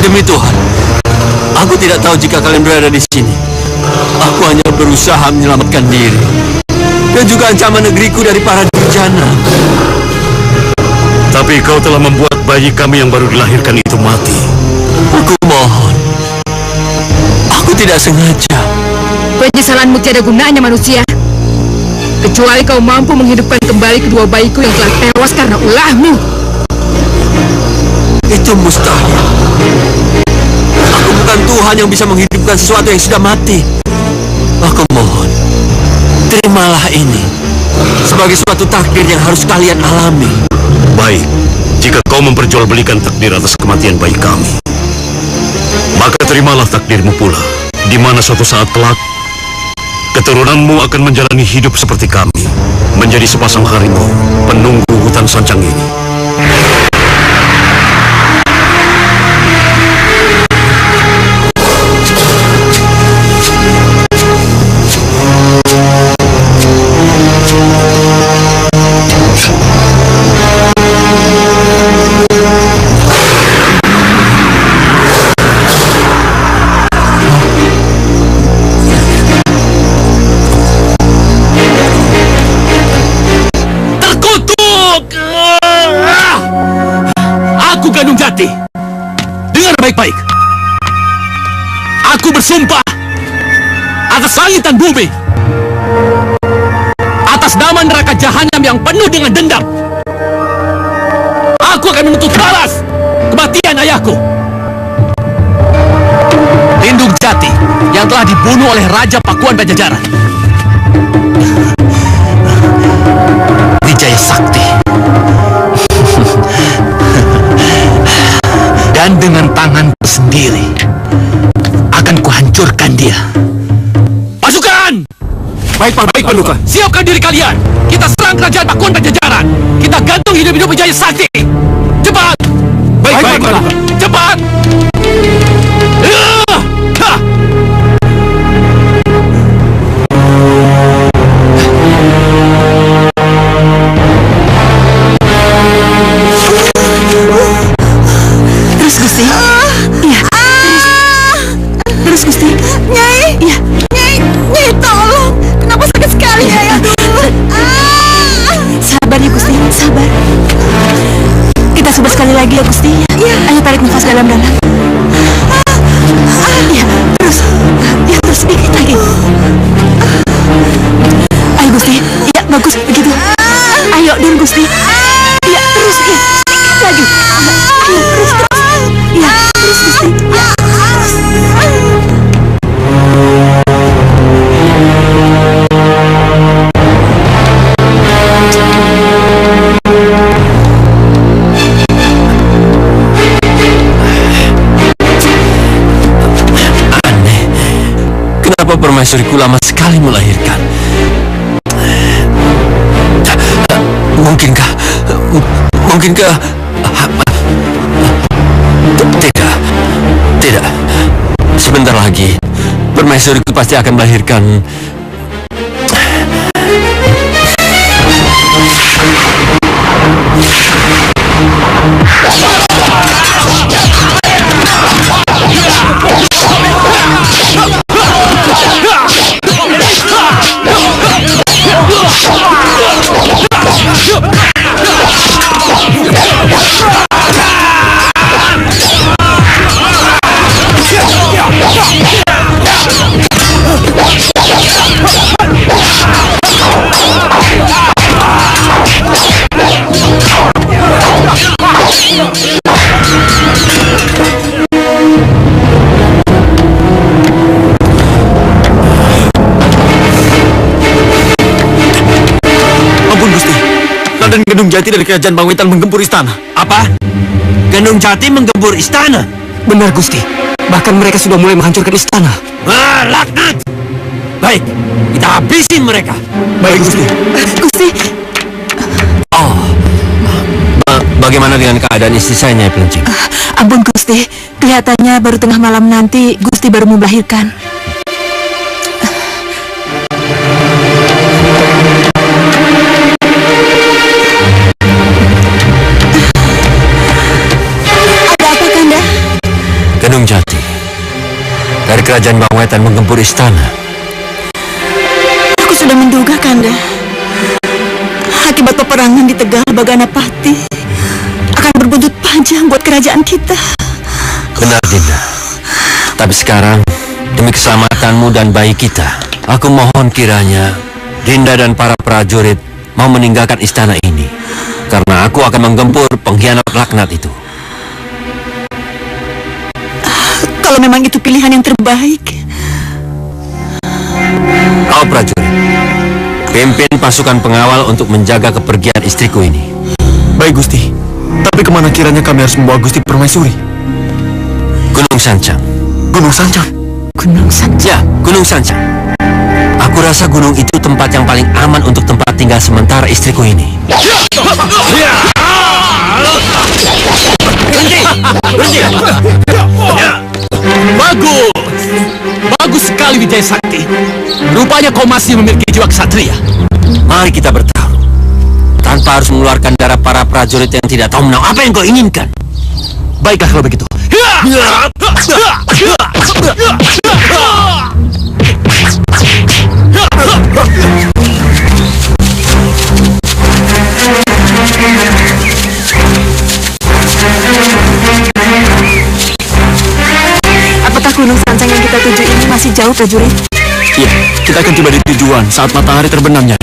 Demi Tuhan, aku tidak tahu jika kalian berada di sini. Aku hanya berusaha menyelamatkan diri dan juga ancaman negeriku dari para durjana. Tapi kau telah membuat bayi kami yang baru dilahirkan itu mati. Aku mohon, aku tidak sengaja. Penyesalanmu tiada gunanya, manusia. Kecuali kau mampu menghidupkan kembali kedua bayiku yang telah tewas karena ulahmu. Itu mustahil. Aku bukan Tuhan yang bisa menghidupkan sesuatu yang sudah mati. Aku mohon, terimalah ini sebagai suatu takdir yang harus kalian alami. Baik, jika kau memperjualbelikan takdir atas kematian bayi kami, maka terimalah takdirmu pula, di mana suatu saat kelak keturunanmu akan menjalani hidup seperti kami, menjadi sepasang harimau penunggu hutan sancang ini. Dengar baik-baik. Aku bersumpah atas langit dan bumi, atas nama neraka jahanam yang penuh dengan dendam, aku akan menuntut balas kematian ayahku, Lindung Jati, yang telah dibunuh oleh Raja Pakuan Pajajaran, Wijaya Sakti. Dan dengan tanganku sendiri akan kuhancurkan dia. Pasukan! Baik, Paduka. Siapkan diri kalian. Kita serang kerajaan Pakuan Pajajaran. Kita gantung hidup-hidup Wijaya Sakti. Cepat! Baik, Paduka. Cepat! Lagi ya Gusti. Ayo tarik nafas dalam-dalam. Ya, terus. Ya, terus sedikit lagi. Ayo Gusti. Ya, bagus begitu. Ayo dan Gusti. Ya, terus ya. Sedikit lagi. Ayo, terus. Ya, terus Gusti. Ya, terus. Kenapa permaisuriku lama sekali melahirkan? Mungkinkah? Tidak. Sebentar lagi, permaisuriku pasti akan melahirkan. Gendung Jati dari kerajaan Bangwetan menggempur istana. Apa? Gendung Jati menggempur istana? Benar, Gusti. Bahkan mereka sudah mulai menghancurkan istana. Laknat! Baik, kita habisin mereka. Baik, Gusti. Gusti. Bagaimana dengan keadaan istri saya, Nyai Pelincing? Ampun, Gusti. Kelihatannya baru tengah malam nanti Gusti baru melahirkan. kerajaan Bang Wetan menggempur istana. Aku sudah menduga, Kanda. Akibat peperangan di Tegal Baganapati akan berbuntut panjang buat kerajaan kita. Benar, Dinda. Tapi sekarang, demi keselamatanmu dan bayi kita, aku mohon kiranya Dinda dan para prajurit mau meninggalkan istana ini, karena aku akan menggempur pengkhianat laknat itu. Kalau memang itu pilihan yang terbaik. Kau prajurit, pimpin pasukan pengawal untuk menjaga kepergian istriku ini. Baik, Gusti. Tapi kemana kiranya kami harus membawa Gusti Permaisuri? Gunung Sancang. Gunung Sancang? Gunung Sancang. Ya, Gunung Sancang. Aku rasa gunung itu tempat yang paling aman untuk tempat tinggal sementara istriku ini. Berhenti! Bagus! Bagus sekali, Wijaya Sakti. Rupanya kau masih memiliki jiwa ksatria. Mari kita bertarung tanpa harus mengeluarkan darah para prajurit yang tidak tahu menau apa yang kau inginkan. Baiklah kalau begitu. Apakah Gunung Sancang yang kita tuju ini masih jauh, prajurit? Iya, kita akan tiba di tujuan saat matahari terbenam, Nyai.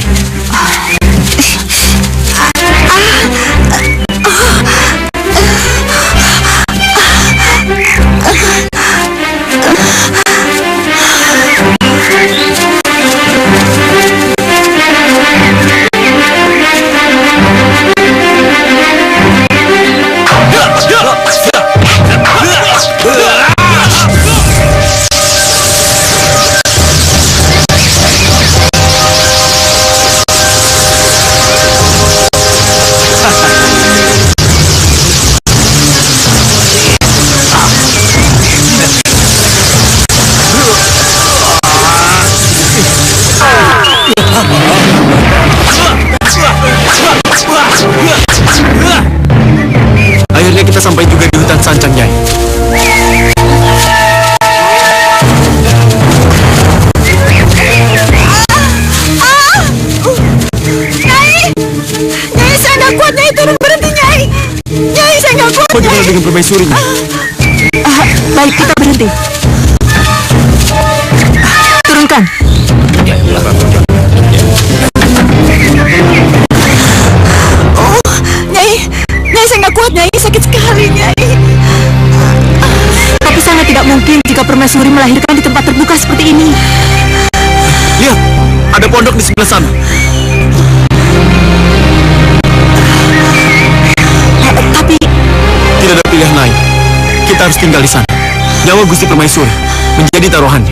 Akhirnya kita sampai juga di hutan Sancang, Nyai. Nyai, saya nggak kuat, Nyai. Turun, berhenti, Nyai. Nyai, saya nggak kuat, Bagaimana Nyai. dengan Permaisuri, Nyai? Baik, kita berhenti. Turunkan. Oh, Nyai. Nyai, saya nggak kuat, Nyai. Sakit sekali, Nyai. Tapi sangat tidak mungkin jika Permaisuri melahirkan di tempat terbuka seperti ini. Lihat, ada pondok di sebelah sana. Tapi Tidak ada pilihan lain. Kita harus tinggal di sana. Nyawa Gusti Permaisuri menjadi taruhannya.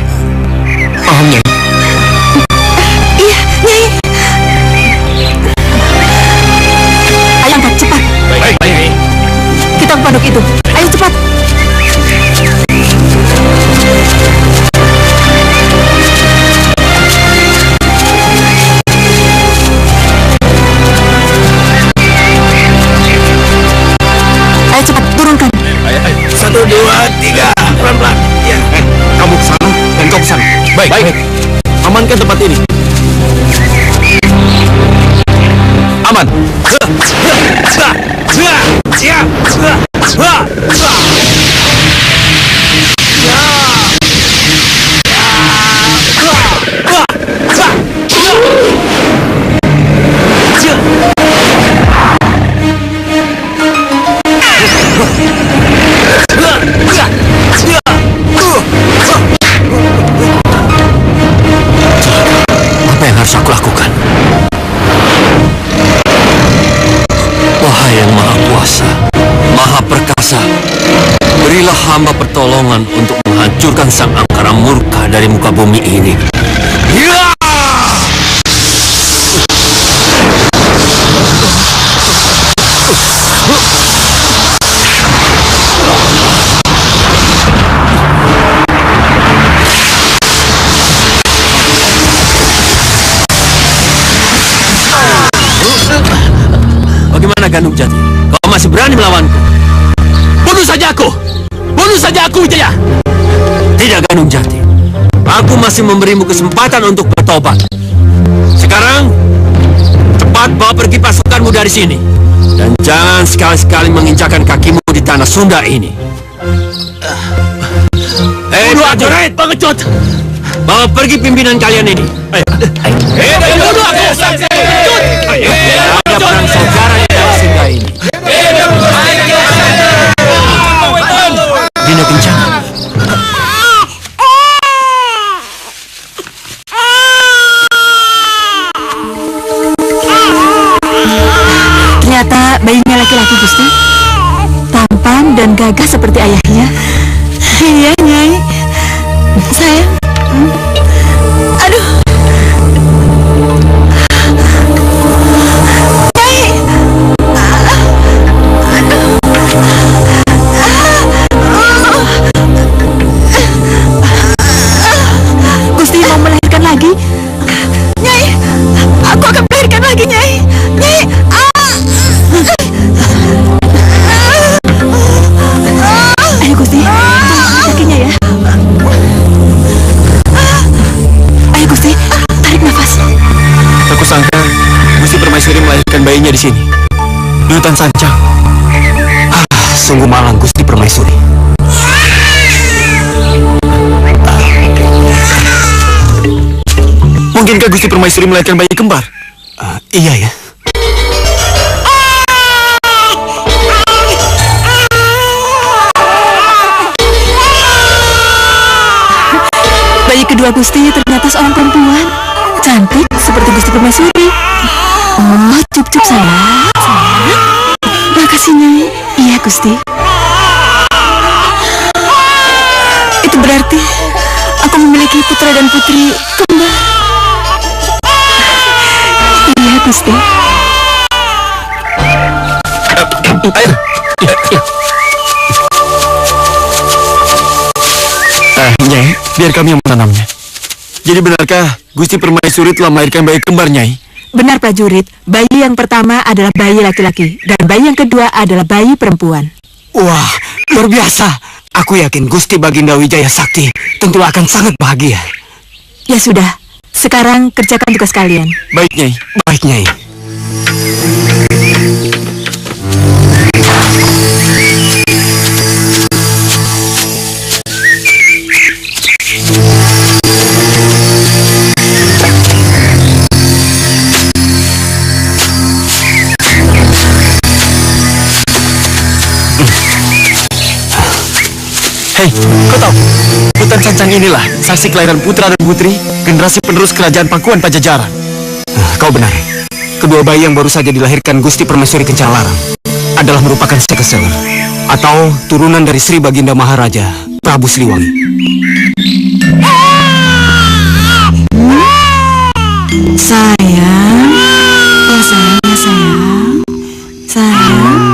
Paham, Nyai? iya, Nyai. Ayo angkat, cepat. Baik, baik. Kita ke pondok itu. Ayo cepat. Ayo cepat, turunkan. 1, 2, 3. Pelan-pelan. Ya. Kamu ke sana dan kau ke sana. Baik. Amankan tempat ini. Aman. Apa yang harus aku lakukan? Wahai yang Maha Kuasa, Maha Perkasa, berilah hamba pertolongan untuk menghancurkan sang angkara murka dari muka bumi ini. Ya! Bagaimana Gandung Jati? Kau masih berani melawanku? Bunuh saja aku! Bunuh saja aku, Wijaya! Tidak, Gandung Jati. Aku masih memberimu kesempatan untuk bertobat. Sekarang, cepat bawa pergi pasukanmu dari sini. Dan jangan sekali-sekali menginjakkan kakimu di tanah Sunda ini. Prajurit, pengecut! Bawa pergi pimpinan kalian ini. Bunuh aku! Ada perang saudara di tanah Sunda ini. Dina Kencana. Ternyata bayinya laki-laki, Gusti. Tampan dan gagah seperti ayahnya. Iya, Nyai. Sayang. Aduh. Nyai. Gusti mau melahirkan lagi? Nyai, aku akan melahirkan lagi, Nyai. Nyai. Ayo Gusti, kakinya ya. Ayo Gusti, tarik nafas. Aku sangka Gusti Permaisuri melahirkan bayinya di sini. Di hutan Sancang. Sungguh malang Gusti Permaisuri. Mungkinkah Gusti Permaisuri melahirkan bayi kembar? Iya ya. Bayi kedua Gusti ternyata seorang perempuan. Cantik seperti Gusti Permaisuri. Oh, cup-cup sayang. Makasih, Nyai. Iya, Gusti. Itu berarti aku memiliki putra dan putri kembar. Iya, Gusti. Nyai, biar kami yang menanamnya. Jadi benarkah Gusti Permaisuri telah melahirkan bayi kembar, Nyai? Benar, prajurit. Bayi yang pertama adalah bayi laki-laki dan bayi yang kedua adalah bayi perempuan. Wah, luar biasa. Aku yakin Gusti Baginda Wijaya Sakti tentulah akan sangat bahagia. Ya sudah, sekarang kerjakan tugas kalian. Baik, Nyai. Baik, Nyai. Hei, kau tahu? Hutan Sancang inilah saksi kelahiran putra dan putri generasi penerus kerajaan Pakuan Pajajaran. Kau benar. Kedua bayi yang baru saja dilahirkan Gusti Permaisuri Kencanalarang adalah merupakan Sekeseler atau turunan dari Sri Baginda Maharaja Prabu Siliwangi. Sayang, ya sayang, ya sayang, sayang.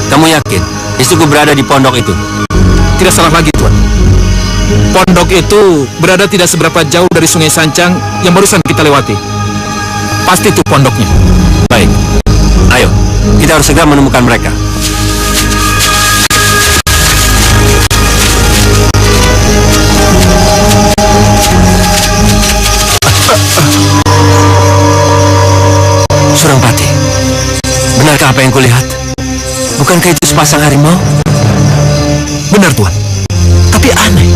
Kamu yakin istriku berada di pondok itu? Tidak salah lagi, Tuan. Pondok itu berada tidak seberapa jauh dari Sungai Sancang yang barusan kita lewati. Pasti itu pondoknya. Baik. Ayo, kita harus segera menemukan mereka. Surangpati, benarkah apa yang kulihat? Bukankah itu sepasang harimau? Benar, Tuan. Tapi aneh.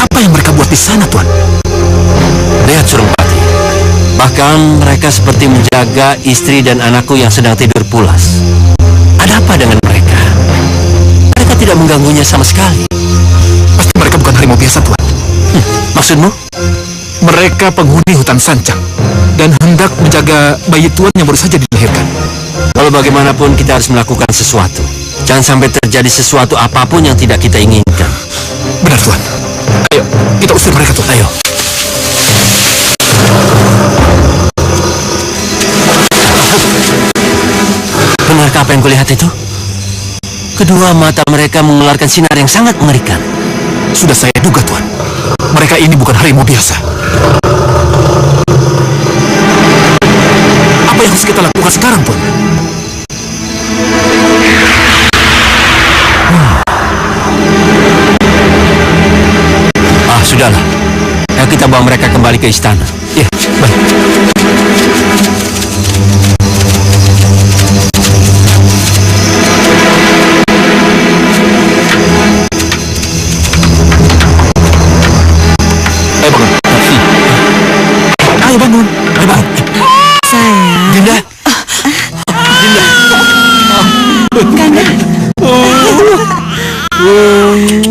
Apa yang mereka buat di sana, Tuan? Lihat Surumpati. Bahkan mereka seperti menjaga istri dan anakku yang sedang tidur pulas. Ada apa dengan mereka? Mereka tidak mengganggunya sama sekali. Pasti mereka bukan harimau biasa, Tuan. Maksudmu? Mereka penghuni hutan Sancang dan hendak menjaga bayi Tuan yang baru saja dilahirkan. Walau bagaimanapun kita harus melakukan sesuatu. Jangan sampai terjadi sesuatu apapun yang tidak kita inginkan. Benar, Tuan. Ayo, kita usir mereka, Tuan. Ayo. Benarkah apa yang kulihat itu? Kedua mata mereka mengeluarkan sinar yang sangat mengerikan. Sudah saya duga, Tuan. Mereka ini bukan harimau biasa. Apa yang harus kita lakukan sekarang, Tuan? Sudahlah. Ayo kita bawa mereka kembali ke istana. Ya, baik. Ayo bangun. Ayo bangun. Ayo bangun. Sayang. Dinda. Kanda.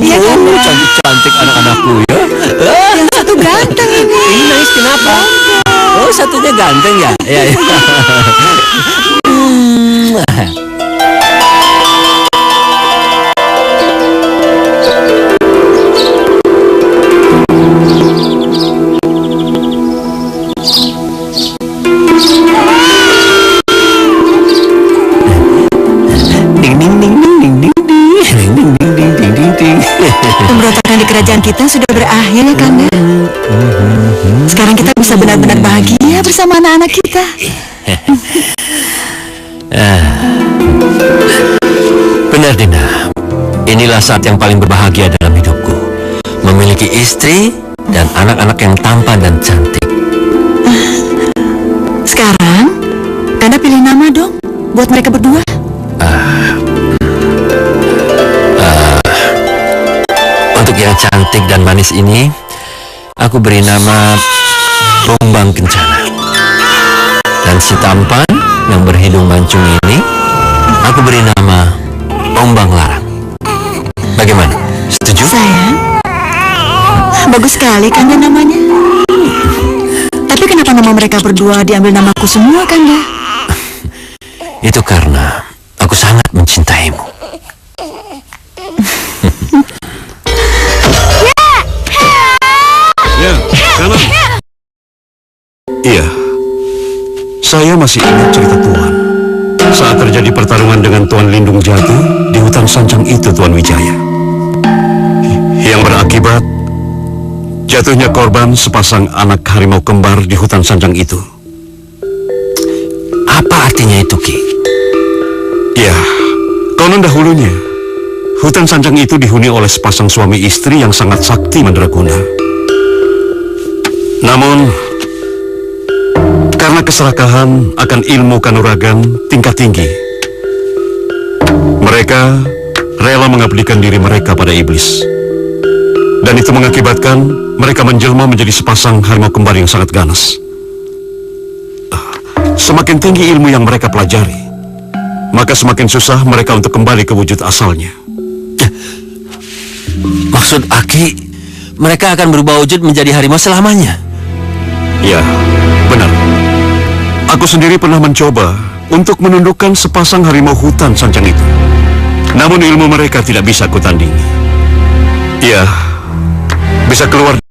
Iya, Kanda. Cantik-cantik anak-anakku ya. Yang satu ganteng ini. Ini nangis kenapa? Oh, satunya ganteng ya? Iya, iya. Pemberontakan di kerajaan kita sudah berakhir ya, Kanda. Sekarang kita bisa benar-benar bahagia bersama anak-anak kita. Benar, Dinda. Inilah saat yang paling berbahagia dalam hidupku. Memiliki istri dan anak-anak yang tampan dan cantik. Sekarang, Kanda pilih nama dong buat mereka berdua. Untuk yang cantik dan manis ini, aku beri nama Bombang Kencana. Dan si tampan yang berhidung mancung ini, aku beri nama Ombang Larang. Bagaimana? Setuju? Sayang, bagus sekali Kanda namanya. Tapi kenapa nama mereka berdua diambil namaku semua, Kanda? Itu karena aku sangat mencintaimu. Ya, kanan. Iya, saya masih ingat cerita Tuan. Saat terjadi pertarungan dengan Tuan Lindung Jati di hutan Sancang itu, Tuan Wijaya. Yang berakibat jatuhnya korban sepasang anak harimau kembar di hutan Sancang itu. Apa artinya itu, Ki? Ya, konon dahulunya, hutan Sancang itu dihuni oleh sepasang suami istri yang sangat sakti mandraguna. Namun, karena keserakahan akan ilmu kanuragan tingkat tinggi, mereka rela mengabdikan diri mereka pada iblis. Dan itu mengakibatkan mereka menjelma menjadi sepasang harimau kembar yang sangat ganas. Semakin tinggi ilmu yang mereka pelajari, maka semakin susah mereka untuk kembali ke wujud asalnya. Maksud Aki, mereka akan berubah wujud menjadi harimau selamanya? Ya, benar. Aku sendiri pernah mencoba untuk menundukkan sepasang harimau hutan Sancang itu. Namun ilmu mereka tidak bisa kutandingi. Ya, bisa keluar.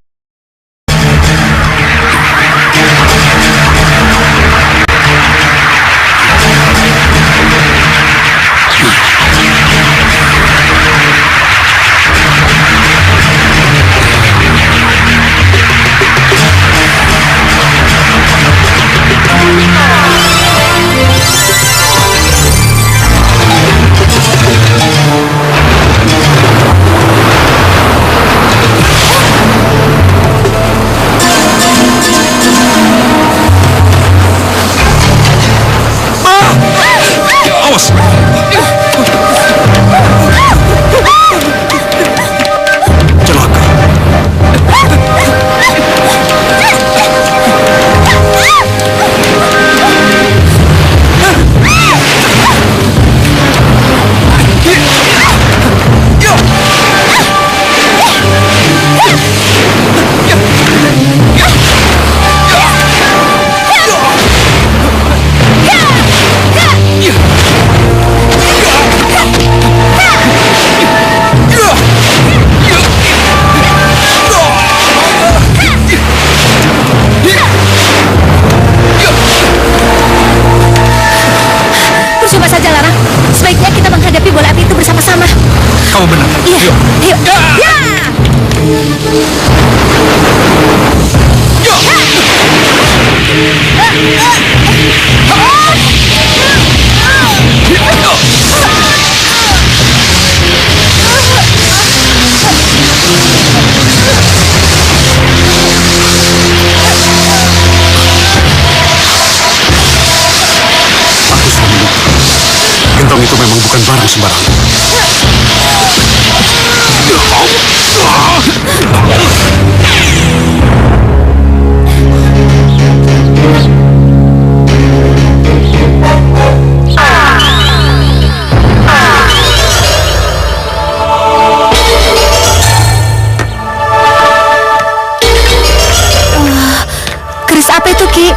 bukan barang sembarangan. Keris apa itu, Ki?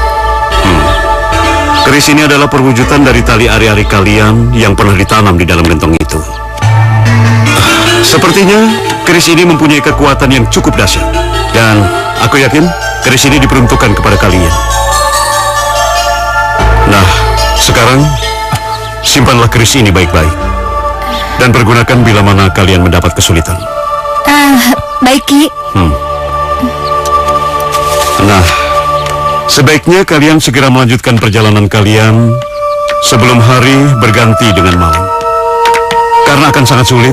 Keris ini adalah perwujudan dari tali ari-ari kalian yang pernah ditanam di dalam gentong itu. Sepertinya keris ini mempunyai kekuatan yang cukup dahsyat. Dan aku yakin keris ini diperuntukkan kepada kalian. Nah, sekarang simpanlah keris ini baik-baik. Dan pergunakan bila mana kalian mendapat kesulitan. Baik, Ki. Nah, sebaiknya kalian segera melanjutkan perjalanan kalian sebelum hari berganti dengan malam. Karena akan sangat sulit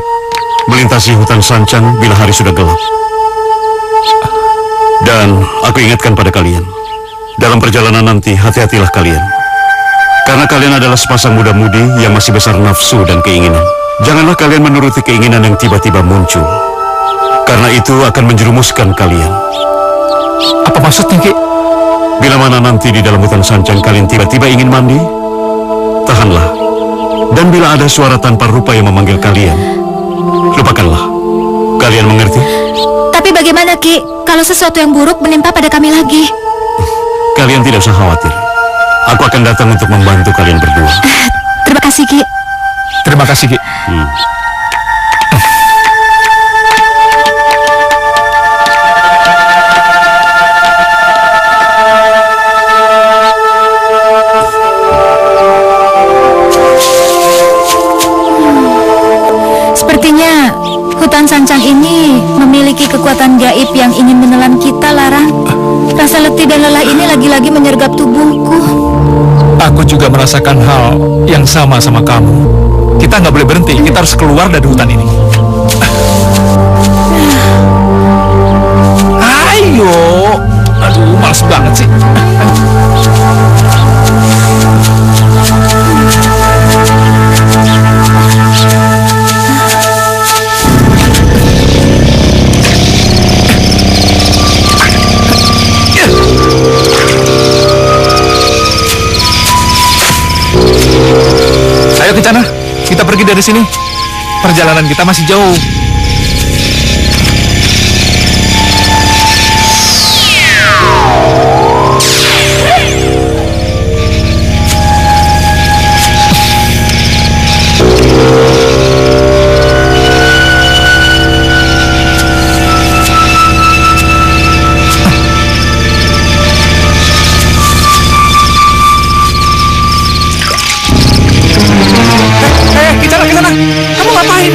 melintasi hutan Sancang bila hari sudah gelap. Dan aku ingatkan pada kalian, dalam perjalanan nanti hati-hatilah kalian. Karena kalian adalah sepasang muda-mudi yang masih besar nafsu dan keinginan. Janganlah kalian menuruti keinginan yang tiba-tiba muncul. Karena itu akan menjerumuskan kalian. Apa maksudnya, Ki? Bila mana nanti di dalam hutan Sancang kalian tiba-tiba ingin mandi, tahanlah. Dan bila ada suara tanpa rupa yang memanggil kalian, lupakanlah. Kalian mengerti? Tapi bagaimana, Ki, kalau sesuatu yang buruk menimpa pada kami lagi? Kalian tidak usah khawatir. Aku akan datang untuk membantu kalian berdua. Terima kasih, Ki. Terima kasih, Ki. Sepertinya hutan Sancang ini memiliki kekuatan gaib yang ingin menelan kita, Larang. Rasa letih dan lelah ini lagi-lagi menyergap tubuhku. Aku juga merasakan hal yang sama kamu. Kita nggak boleh berhenti, kita harus keluar dari hutan ini. Ayo. Aduh, males banget sih. Ayo Kencana, kita pergi dari sini. Perjalanan kita masih jauh. Kencana, kamu ngapain?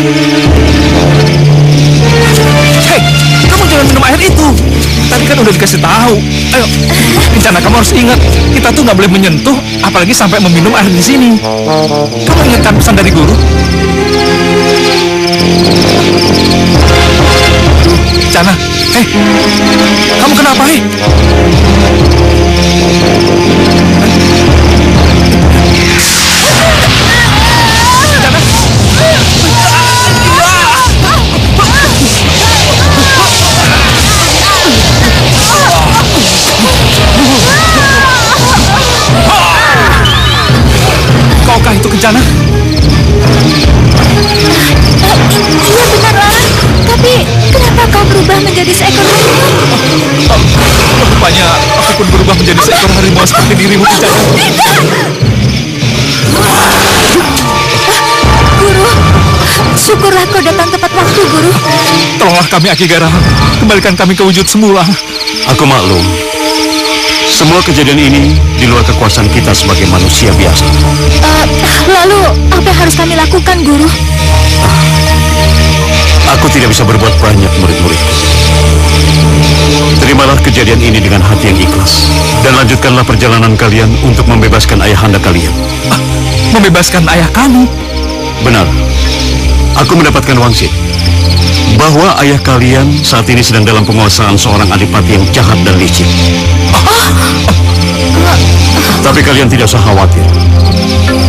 Hei, kamu jangan minum air itu. Tadi kan udah dikasih tahu. Ayo, Kencana, kamu harus ingat, kita tuh nggak boleh menyentuh, apalagi sampai meminum air di sini. Kamu ingatkan pesan dari guru? Kencana, hei, kamu kenapa, hei? Kaukah itu Kencana? Iya benar, Larang. Tapi kenapa kau berubah menjadi seekor harimau? Rupanya aku pun berubah menjadi seekor harimau seperti dirimu, Kencana. Guru, syukurlah kau datang tepat waktu, Guru. Tolonglah kami, Akigara. Kembalikan kami ke wujud semula. Aku maklum. Semua kejadian ini di luar kekuasaan kita sebagai manusia biasa. Lalu, apa yang harus kami lakukan, Guru? Aku tidak bisa berbuat banyak, murid-muridku. Terimalah kejadian ini dengan hati yang ikhlas. Dan lanjutkanlah perjalanan kalian untuk membebaskan ayahanda kalian. Membebaskan ayah kamu? Benar. Aku mendapatkan wangsit bahwa ayah kalian saat ini sedang dalam penguasaan seorang adipati yang jahat dan licik. Tapi kalian tidak usah khawatir.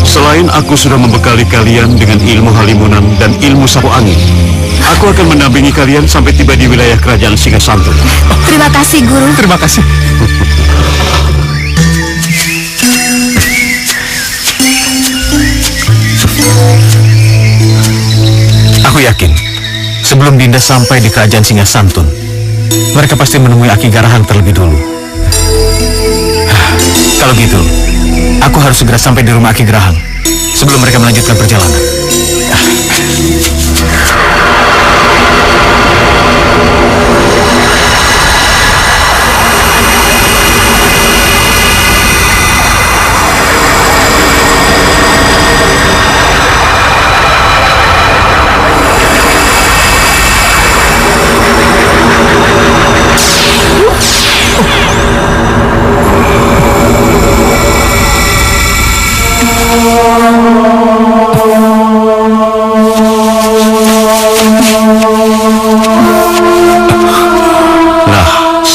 Selain aku sudah membekali kalian dengan ilmu halimunan dan ilmu sapu angin, aku akan mendampingi kalian sampai tiba di wilayah kerajaan Singasantun. Terima kasih, Guru. Terima kasih. Aku yakin, sebelum Dinda sampai di kerajaan Singasantun, mereka pasti menemui Aki Garahang terlebih dulu. Kalau gitu, aku harus segera sampai di rumah Aki Garahang sebelum mereka melanjutkan perjalanan.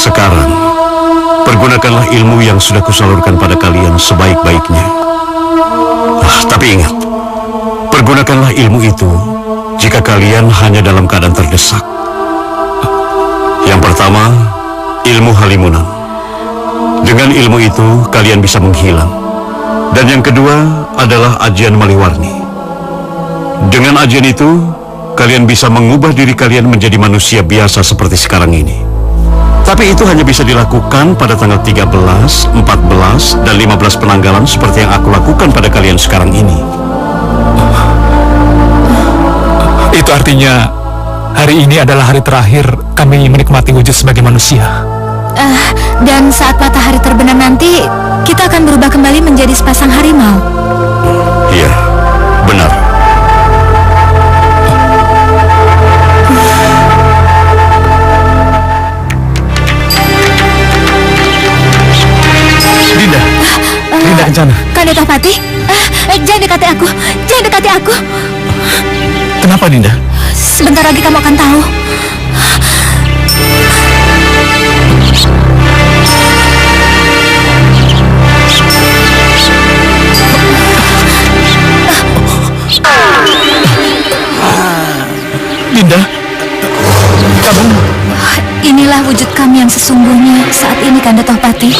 Sekarang, pergunakanlah ilmu yang sudah kusalurkan pada kalian sebaik-baiknya. Tapi ingat, pergunakanlah ilmu itu jika kalian hanya dalam keadaan terdesak. Yang pertama, ilmu halimunan. Dengan ilmu itu, kalian bisa menghilang. Dan yang kedua adalah ajian Maliwarni. Dengan ajian itu, kalian bisa mengubah diri kalian menjadi manusia biasa seperti sekarang ini. Tapi itu hanya bisa dilakukan pada tanggal 13, 14, dan 15 penanggalan seperti yang aku lakukan pada kalian sekarang ini. Itu artinya hari ini adalah hari terakhir kami menikmati wujud sebagai manusia. Dan saat matahari terbenam nanti, kita akan berubah kembali menjadi sepasang harimau. Iya, benar. Dinda Kencana. Kanda Tohpati, jangan dekati aku. Jangan dekati aku. Kenapa, Dinda? Sebentar lagi kamu akan tahu. Dinda, kamu... Inilah wujud kami yang sesungguhnya saat ini, Kanda Tohpati.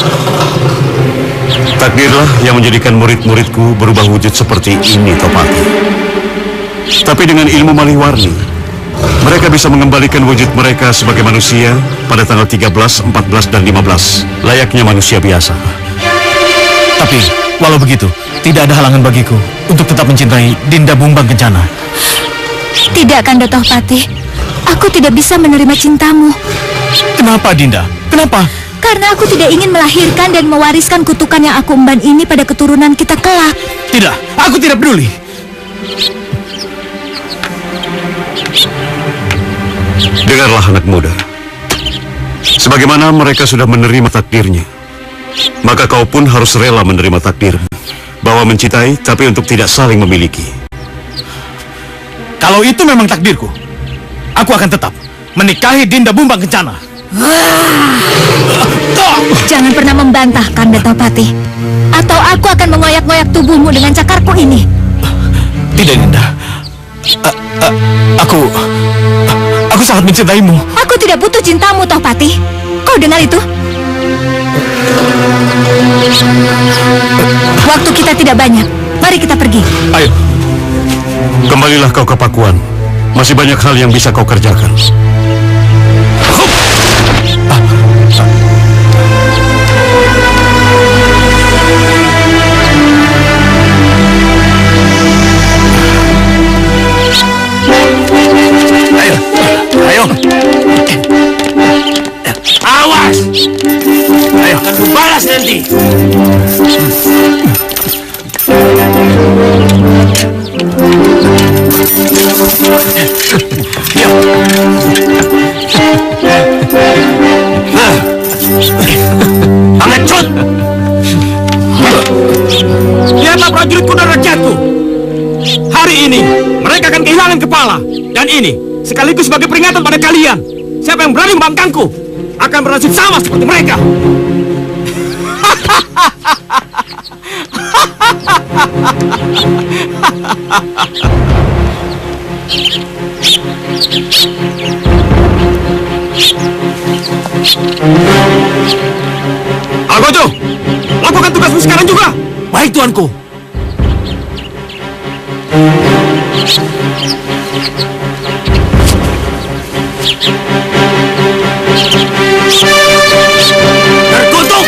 Takdirlah yang menjadikan murid-muridku berubah wujud seperti ini, Tohpati. Tapi dengan ilmu Maliwarni, mereka bisa mengembalikan wujud mereka sebagai manusia pada tanggal 13, 14, dan 15, layaknya manusia biasa. Tapi, walau begitu, tidak ada halangan bagiku untuk tetap mencintai Dinda Bumbang Kencana. Tidak, Kanda Tohpati. Aku tidak bisa menerima cintamu. Kenapa, Dinda? Kenapa? Karena aku tidak ingin melahirkan dan mewariskan kutukan yang aku emban ini pada keturunan kita kelak. Tidak, aku tidak peduli. Dengarlah anak muda. Sebagaimana mereka sudah menerima takdirnya, maka kau pun harus rela menerima takdir bahwa mencintai tapi untuk tidak saling memiliki. Kalau itu memang takdirku, aku akan tetap menikahi Dinda Bumbang Kencana. Jangan pernah membantah, Kanda Tohpati, atau aku akan mengoyak-ngoyak tubuhmu dengan cakarku ini. Tidak, Dinda. Aku sangat mencintaimu. Aku tidak butuh cintamu, Tohpati. Kau dengar itu? Waktu kita tidak banyak. Mari kita pergi. Ayo, kembalilah kau ke Pakuan. Masih banyak hal yang bisa kau kerjakan. Ayo. Awas. Ayo, akan kubalas nanti. Pengecut! Lihatlah prajuritku dan rakyatku. Hari ini mereka akan kehilangan kepala. Dan ini sekaligus sebagai peringatan pada kalian. Siapa yang berani membangkangku akan bernasib sama seperti mereka. Algojo, lakukan tugasmu sekarang juga. Baik, tuanku. Tertutup.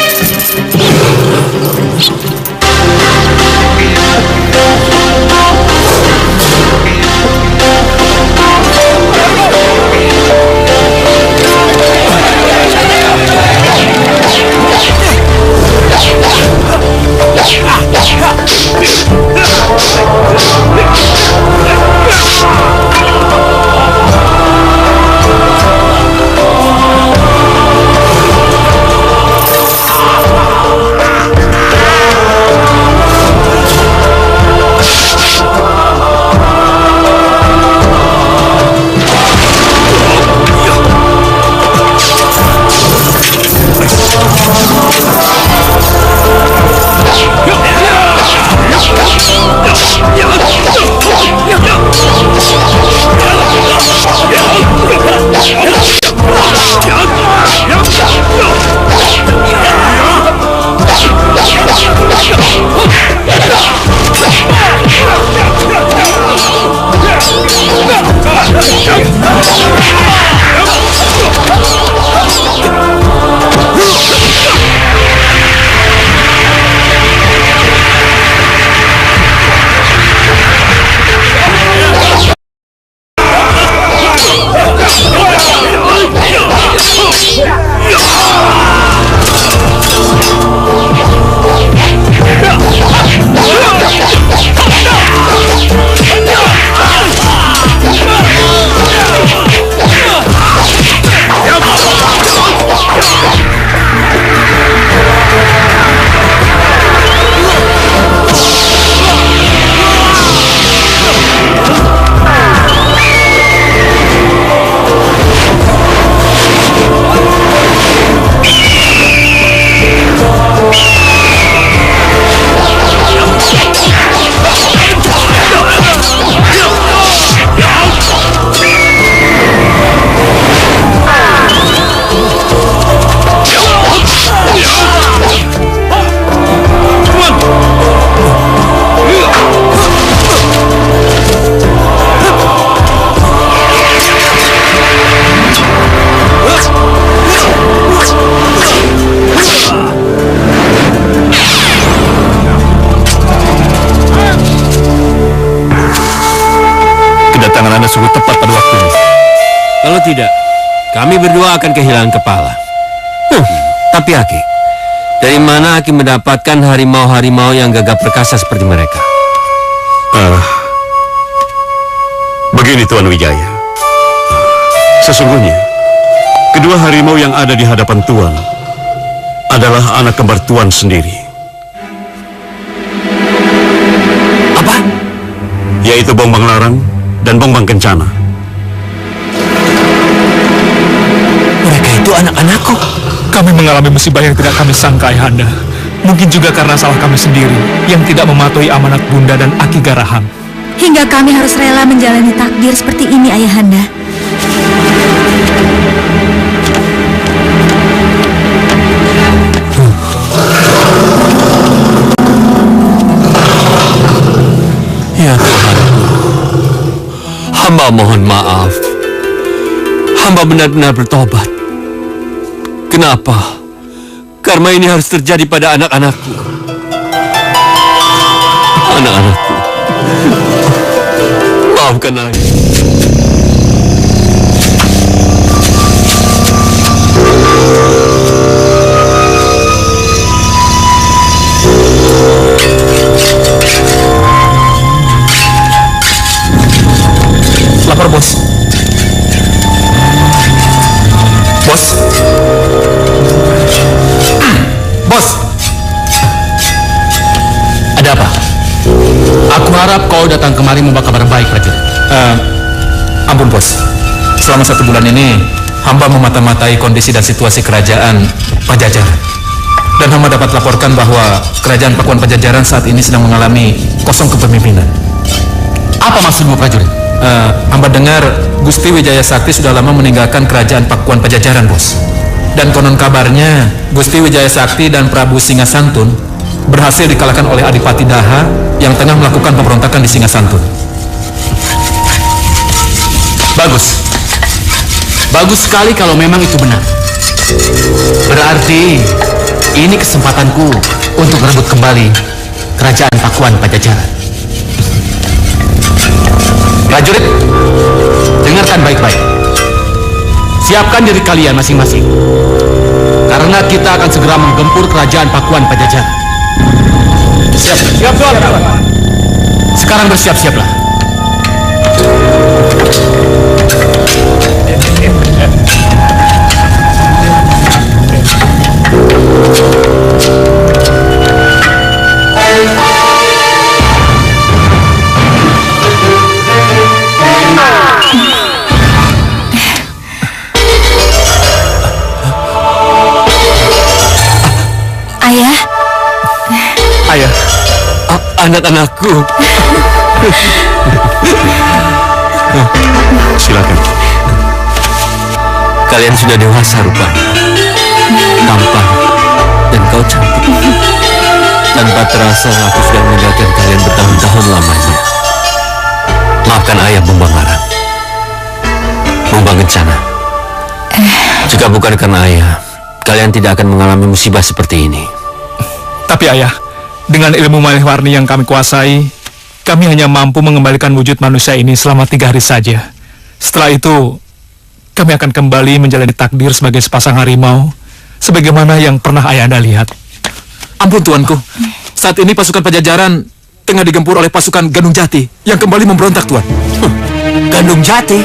Sungguh tepat pada waktunya. Kalau tidak, kami berdua akan kehilangan kepala. Tapi Aki, dari mana Aki mendapatkan harimau-harimau yang gagah perkasa seperti mereka? Begini Tuan Wijaya. Sesungguhnya, kedua harimau yang ada di hadapan Tuan adalah anak kembar Tuan sendiri. Apa? Yaitu Bongbang Larang dan Bongbang Kencana. Mereka itu anak-anakku. Kami mengalami musibah yang tidak kami sangka, Ayahanda. Mungkin juga karena salah kami sendiri yang tidak mematuhi amanat Bunda dan Aki Garahang. Hingga kami harus rela menjalani takdir seperti ini, Ayahanda. Ya Tuhan, hamba mohon maaf. Hamba benar-benar bertobat. Kenapa? Karma ini harus terjadi pada anak-anakku. Anak-anakku. Maafkan aku. Lapor, Bos. Bos. Bos. Ada apa? Aku harap kau datang kemari membawa kabar baik, prajurit. Ampun, Bos. Selama 1 bulan ini, hamba memata-matai kondisi dan situasi kerajaan Pajajaran. Dan hamba dapat laporkan bahwa kerajaan Pakuan Pajajaran saat ini sedang mengalami kosong kepemimpinan. Apa maksudmu, prajurit? Hamba dengar Gusti Wijaya Sakti sudah lama meninggalkan kerajaan Pakuan Pajajaran, bos. Dan konon kabarnya Gusti Wijaya Sakti dan Prabu Singasantun berhasil dikalahkan oleh Adipati Daha yang tengah melakukan pemberontakan di Singasantun. Bagus. Bagus sekali kalau memang itu benar. Berarti ini kesempatanku untuk merebut kembali kerajaan Pakuan Pajajaran. Prajurit, dengarkan baik-baik. Siapkan diri kalian masing-masing. Karena kita akan segera menggempur kerajaan Pakuan Pajajaran. Siap, siap, Tuan. Sekarang bersiap-siaplah. Ayah, Ayah, Anak-anakku. Silakan. Kalian sudah dewasa rupanya. Tampan dan kau cantik. Tanpa terasa aku sudah meninggalkan kalian bertahun-tahun lamanya. Maafkan ayah Bumbang Larang, Bumbang Kencana. Jika bukan karena ayah, kalian tidak akan mengalami musibah seperti ini. tapi ayah, dengan ilmu Malihwarni yang kami kuasai, kami hanya mampu mengembalikan wujud manusia ini selama 3 hari saja. Setelah itu, kami akan kembali menjalani takdir sebagai sepasang harimau, sebagaimana yang pernah ayah Anda lihat. Ampun tuanku, saat ini pasukan Pajajaran tengah digempur oleh pasukan Gandung Jati yang kembali memberontak, tuan. Gandung Jati?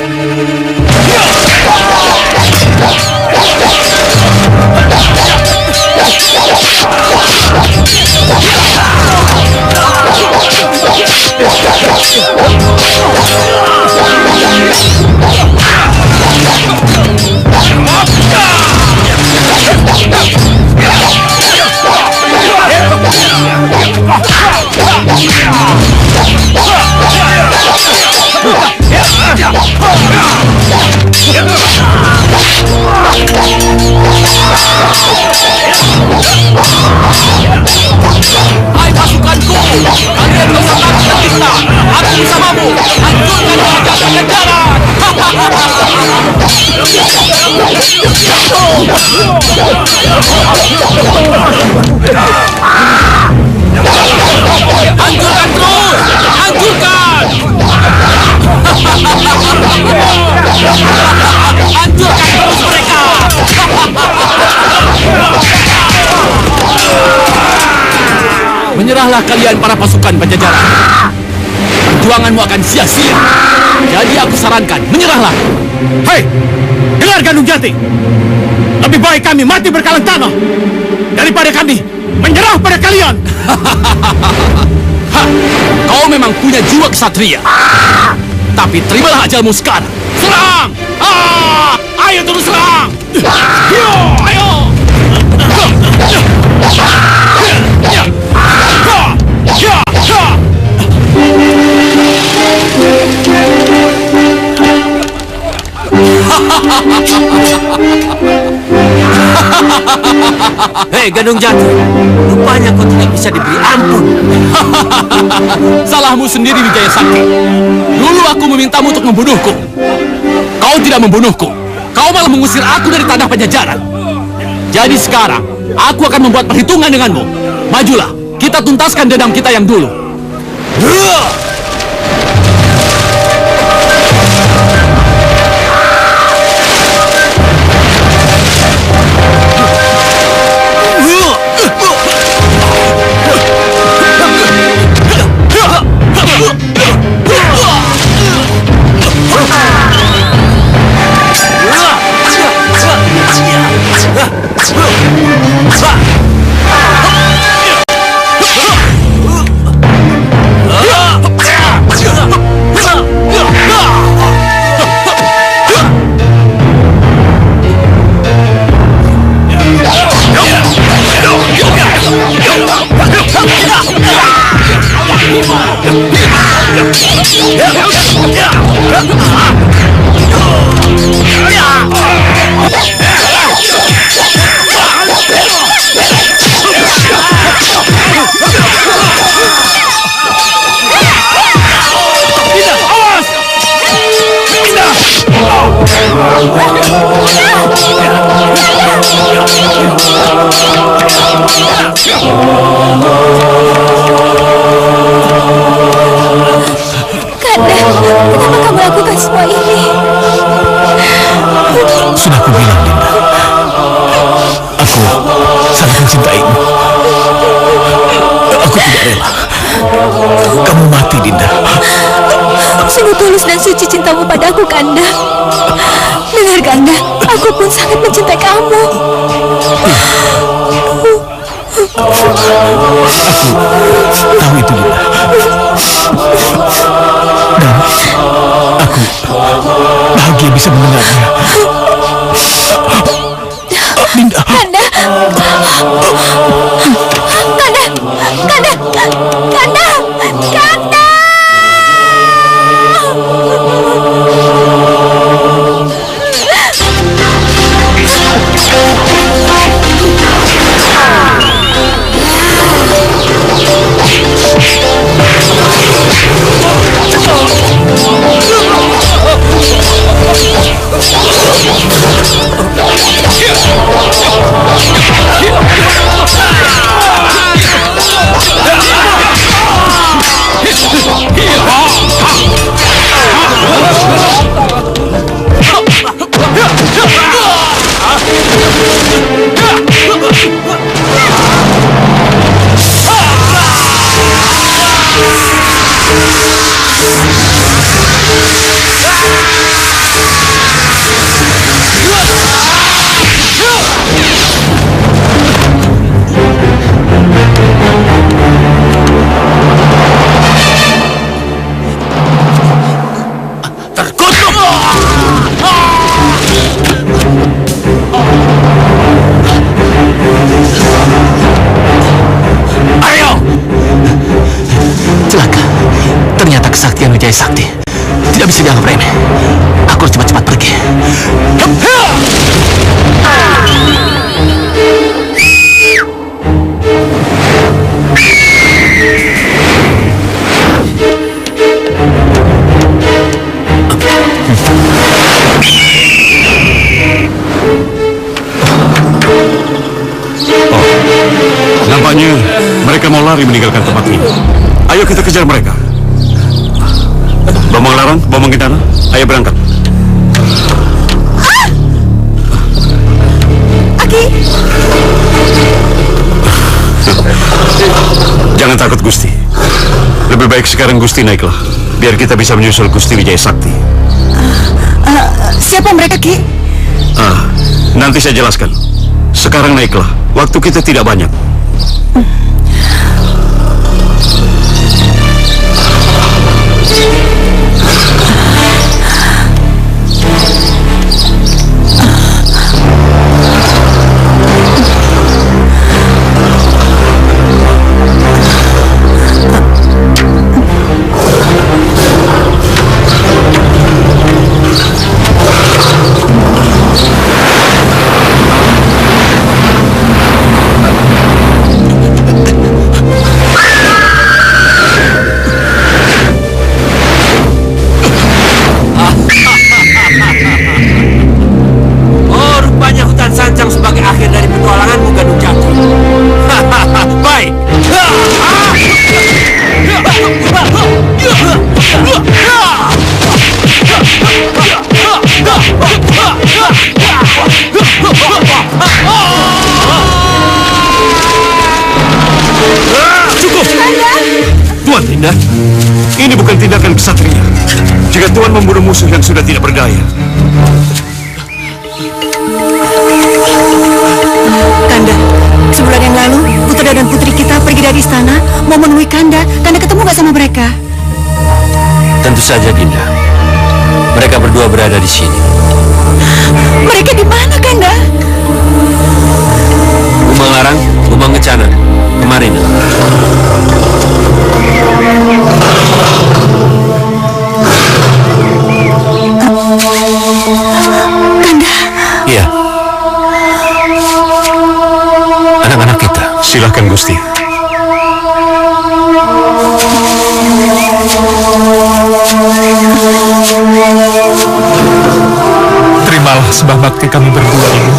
Hai pasukanku, kalian bersama kita. Aku bersamamu. Hancurkan kerajaan Pajajaran. Hancurkan terus, hancurkan. Hancurkan terus mereka. Menyerahlah kalian para pasukan Pajajaran. Perjuanganmu akan sia-sia. Jadi aku sarankan, menyerahlah. Hei, dengar Gandung Jati. Lebih baik kami mati berkalang tanah daripada kami menyerah pada kalian. Hah, kau memang punya jiwa kesatria. Tapi terimalah ajalmu sekarang. Serang! Ayo terus serang! Ayo! Hei Gandung Jati, rupanya kau tidak bisa diberi ampun. Salahmu sendiri, Wijaya Sakti. Dulu aku memintamu untuk membunuhku. Kau tidak membunuhku. Kau malah mengusir aku dari tanah Pajajaran. Jadi sekarang, aku akan membuat perhitungan denganmu. Majulah, kita tuntaskan dendam kita yang dulu. Kenapa kamu lakukan semua ini? Sudah aku bilang, Dinda. Aku sangat mencintaimu. Aku tidak rela kamu mati, Dinda. Sungguh tulus dan suci cintamu padaku, Kanda. Dengar, Kanda, aku pun sangat mencintai kamu. Aku tahu itu, Dinda. Dan aku bahagia bisa mendengarnya. Dinda. Kanda! Kanda! Kanda! Kanda! Kanda! Kesaktian Wijaya Sakti tidak bisa dianggap remeh. Aku harus cepat-cepat pergi. Nampaknya mereka mau lari meninggalkan tempat ini. Ayo kita kejar mereka. Bambang Larang, Bambang Gendana, ayo berangkat. Aki! Jangan takut, Gusti. Lebih baik sekarang Gusti naiklah, biar kita bisa menyusul Gusti Wijaya Sakti. Siapa mereka, Ki? Nanti saya jelaskan. Sekarang naiklah, waktu kita tidak banyak. Tuan Dinda, ini bukan tindakan kesatria. Jika Tuan membunuh musuh yang sudah tidak berdaya. Kanda, sebulan yang lalu putra dan putri kita pergi dari istana mau menemui Kanda. Kanda ketemu gak sama mereka? Tentu saja, Dinda. Mereka berdua berada di sini. Mereka di mana, Kanda? Bambang Larang, Bambang Kencana, kemarin. Silakan Gusti. Terimalah sembah bakti kami berdua ini.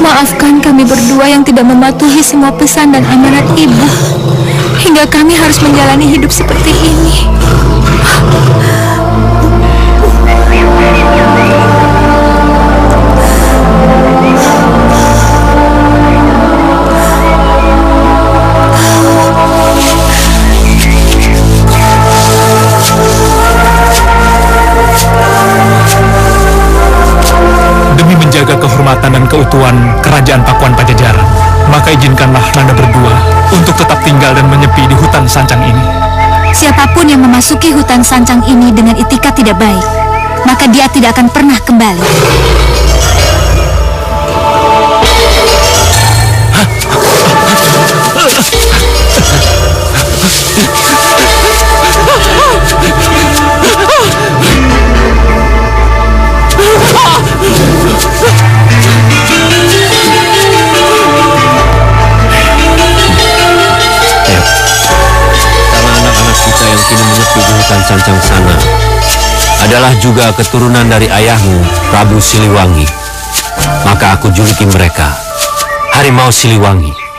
Maafkan kami berdua yang tidak mematuhi semua pesan dan amanat ibu, hingga kami harus menjalani hidup seperti ini. Demi menjaga kehormatan dan keutuhan kerajaan Pakuan Pajajaran, maka izinkanlah Nanda berdua untuk tetap tinggal dan menyepi di hutan sancang ini. Siapapun yang memasuki hutan sancang ini dengan itikat tidak baik, maka dia tidak akan pernah kembali. Karena anak-anak kita yang kini menyepi di hutan sancang sana adalah juga keturunan dari ayahmu, Prabu Siliwangi. Maka aku juluki mereka Harimau Siliwangi.